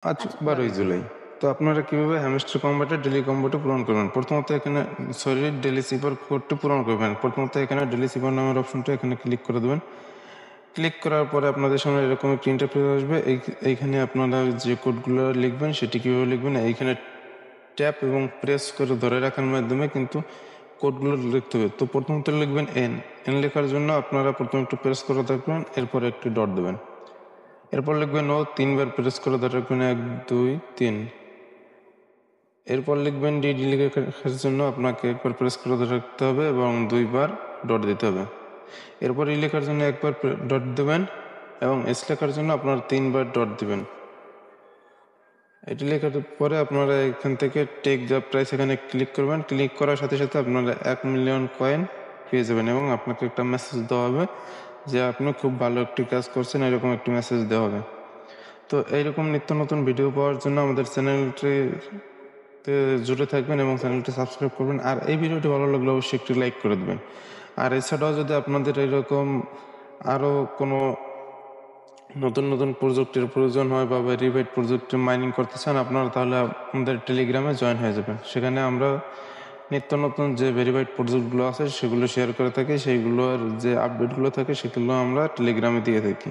আজ 12ই জুলাই। তো আপনারা কিভাবে হ্যামস্টার কম্বাটের ডেইলি কম্বোটা পূরণ করবেন? প্রথমত এখানে ডেইলি সিপার কোডটি পূরণ করবেন। প্রথমত এখানে ডেইলি সিপার নামের অপশনটা এখানে ক্লিক করে দেবেন। ক্লিক করার পরে আপনাদের সামনে এরকম একটি ইন্টারফেস আসবে। এইখানে আপনারা যে কোডগুলো লিখবেন সেটি কীভাবে লিখবেন, এইখানে ট্যাপ এবং প্রেস করে ধরে রাখার মাধ্যমে কিন্তু কোডগুলো লিখতে হবে। তো প্রথমত লিখবেন এন লেখার জন্য আপনারা প্রথমে একটু প্রেস করে থাকবেন, এরপর একটি ডট দেবেন। এরপর লিখবেন ও, 3বার প্রেস করে ধরে রাখবেন 1 2 3। এরপর লিখবেন ডিডি লেখার জন্য আপনাকে একবার প্রেস করে ধরে রাখতে হবে এবং 2বার ডট দিতে হবে। এরপর ই লেখার জন্য একবার ডট দেবেন এবং এস লেখার জন্য আপনারা 3বার ডট দিবেন। এটি লেখার পরে আপনারা এখান থেকে টেক দ্য প্রাইস এখানে ক্লিক করবেন। ক্লিক করার সাথে সাথে আপনারা 1 মিলিয়ন কয়েন পেয়ে যাবেন এবং আপনাকে একটা মেসেজ দেওয়া হবে যে আপনি খুব ভালো একটি কাজ করছেন, এরকম একটি মেসেজ দেওয়া হবে। তো এইরকম নিত্য নতুন ভিডিও পাওয়ার জন্য আমাদের চ্যানেলটিতে জুড়ে থাকবেন এবং চ্যানেলটি সাবস্ক্রাইব করবেন। আর এই ভিডিওটি ভালো লাগলে অবশ্যই একটি লাইক করে দেবেন। আর এছাড়াও যদি আপনাদের এরকম আরও কোনো নতুন নতুন প্রযুক্তির প্রয়োজন হয় বা ভেরিফাইড প্রযুক্তি মাইনিং করতে চান আপনারা, তাহলে আমাদের টেলিগ্রামে জয়েন হয়ে যাবেন। সেখানে আমরা নিত্য নতুন যে ভেরিফাইড প্রজেক্টগুলো আছে সেগুলো শেয়ার করে থাকি, সেইগুলোর যে আপডেটগুলো থাকে সেগুলো আমরা টেলিগ্রামে দিয়ে থাকি।